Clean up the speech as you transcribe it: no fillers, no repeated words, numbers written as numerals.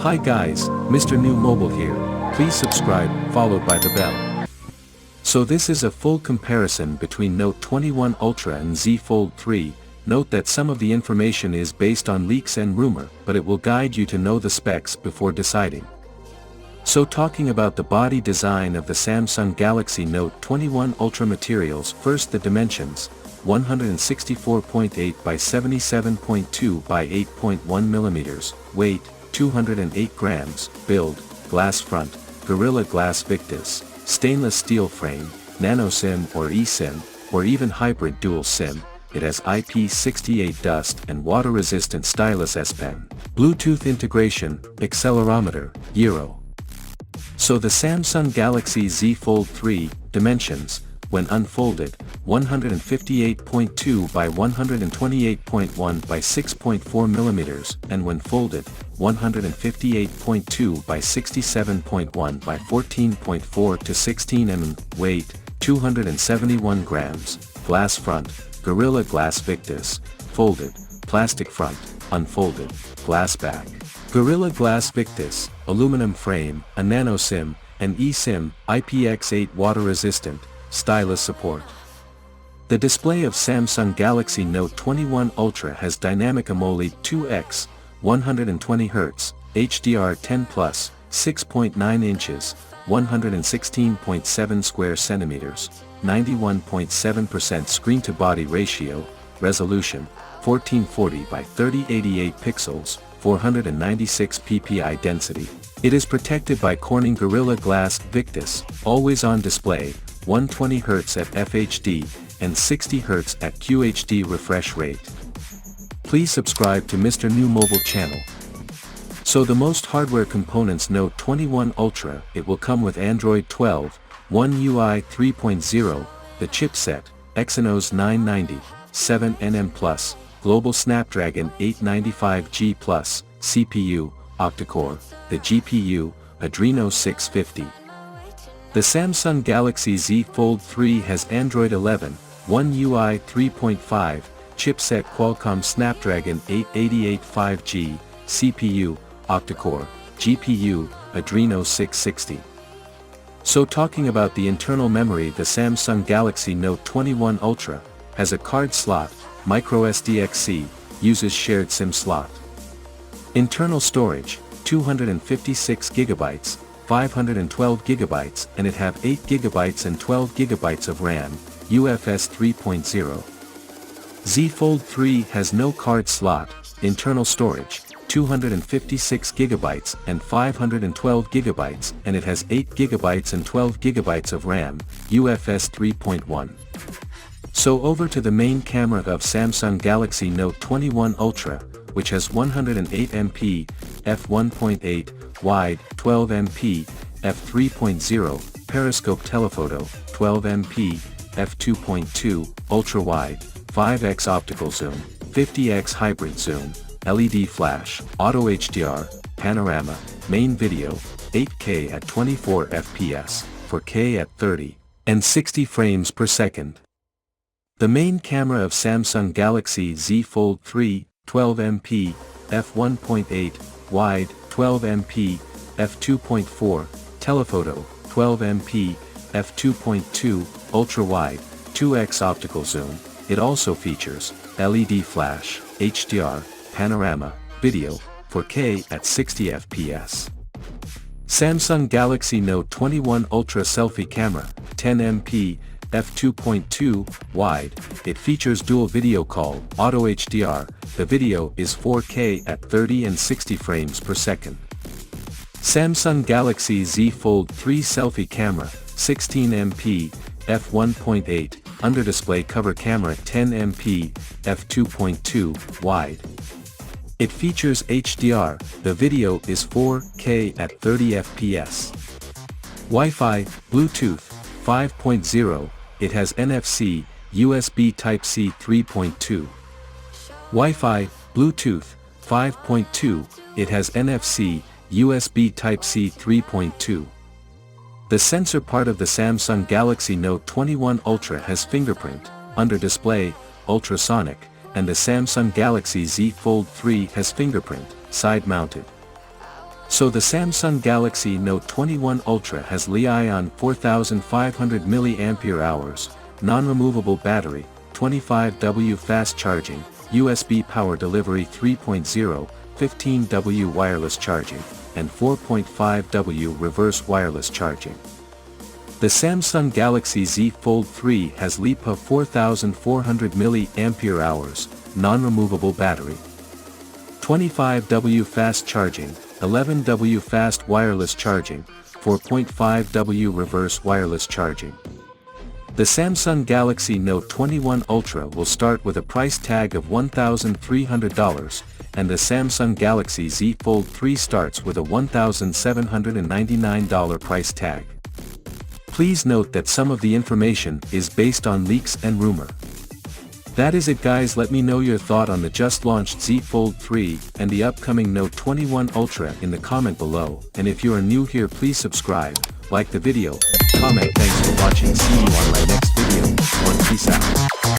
Hi guys, Mrnewmobile here. Please subscribe, followed by the bell. So this is a full comparison between Note 21 Ultra and Z Fold 3. Note that some of the information is based on leaks and rumor, but it will guide you to know the specs before deciding. So talking about the body design of the Samsung Galaxy Note 21 Ultra materials, first the dimensions: 164.8 by 77.2 by 8.1 mm, weight 208 grams, build, glass front, Gorilla Glass Victus, stainless steel frame, nano SIM or eSIM, or even hybrid dual SIM. It has IP68 dust and water-resistant stylus S Pen, Bluetooth integration, accelerometer, gyro. So the Samsung Galaxy Z Fold 3, dimensions, when unfolded, 158.2 by 128.1 by 6.4 mm, and when folded, 158.2 by 67.1 by 14.4 to 16 mm, weight, 271 grams, glass front, Gorilla Glass Victus, folded, plastic front, unfolded, glass back. Gorilla Glass Victus, aluminum frame, a nano SIM, and eSIM, IPX8 water-resistant, stylus support. The display of Samsung Galaxy Note 21 Ultra has Dynamic AMOLED 2X, 120Hz, HDR10+, 6.9 inches, 116.7 square centimeters, 91.7% screen-to-body ratio, resolution, 1440 by 3088 pixels, 496 ppi density. It is protected by Corning Gorilla Glass Victus, always on display, 120Hz at FHD, and 60Hz at QHD refresh rate. Please subscribe to Mrnewmobile channel. So the most hardware components Note 21 Ultra, it will come with Android 12, One UI 3.0, the chipset, Exynos 990, 7nm+, Global Snapdragon 895G+, CPU, octa-core, the GPU, Adreno 650. The Samsung Galaxy Z Fold 3 has Android 11, One UI 3.5, chipset Qualcomm Snapdragon 888 5G, CPU, octa-core, GPU, Adreno 660. So talking about the internal memory, the Samsung Galaxy Note 21 Ultra has a card slot, microSD-XC, uses shared SIM slot. Internal storage, 256 GB, 512 GB, and it have 8 GB and 12 GB of RAM, UFS 3.0. Z Fold 3 has no card slot, internal storage, 256 GB and 512 GB, and it has 8 GB and 12 GB of RAM, UFS 3.1. So over to the main camera of Samsung Galaxy Note 21 Ultra, which has 108MP, f1.8, wide, 12MP, f3.0, periscope telephoto, 12MP, f2.2, ultra-wide, 5x optical zoom, 50x hybrid zoom, LED flash, auto HDR, panorama, main video, 8K at 24 fps, 4K at 30 and 60 frames per second. The main camera of Samsung Galaxy Z Fold 3, 12MP, f1.8, wide, 12MP, f2.4, telephoto, 12MP, f2.2, ultra-wide, 2x optical zoom. It also features LED flash, HDR, panorama, video, 4K at 60 fps. Samsung Galaxy Note 21 Ultra selfie camera, 10MP, f2.2, wide, it features dual video call, auto HDR, the video is 4K at 30 and 60 frames per second. Samsung Galaxy Z Fold 3 selfie camera, 16MP, f1.8, under display cover camera 10MP, f2.2, wide. It features HDR, the video is 4K at 30 fps. Wi-Fi, Bluetooth, 5.0, it has NFC, USB Type-C 3.2. Wi-Fi, Bluetooth, 5.2, it has NFC, USB Type-C 3.2. The sensor part of the Samsung Galaxy Note 21 Ultra has fingerprint, under display, ultrasonic, and the Samsung Galaxy Z Fold 3 has fingerprint, side-mounted. So the Samsung Galaxy Note 21 Ultra has Li-ion 4500 mAh, non-removable battery, 25W fast charging, USB power delivery 3.0, 15W wireless charging, and 4.5W reverse wireless charging. The Samsung Galaxy Z Fold 3 has LiPo 4400 mAh, non-removable battery, 25W fast charging, 11W fast wireless charging, 4.5W reverse wireless charging. The Samsung Galaxy Note 21 Ultra will start with a price tag of $1,300, and the Samsung Galaxy Z Fold 3 starts with a $1,799 price tag. Please note that some of the information is based on leaks and rumor. That is it guys, let me know your thought on the just launched Z Fold 3 and the upcoming Note 21 Ultra in the comment below, and if you are new here please subscribe, like the video, comment. Thanks for watching, see you on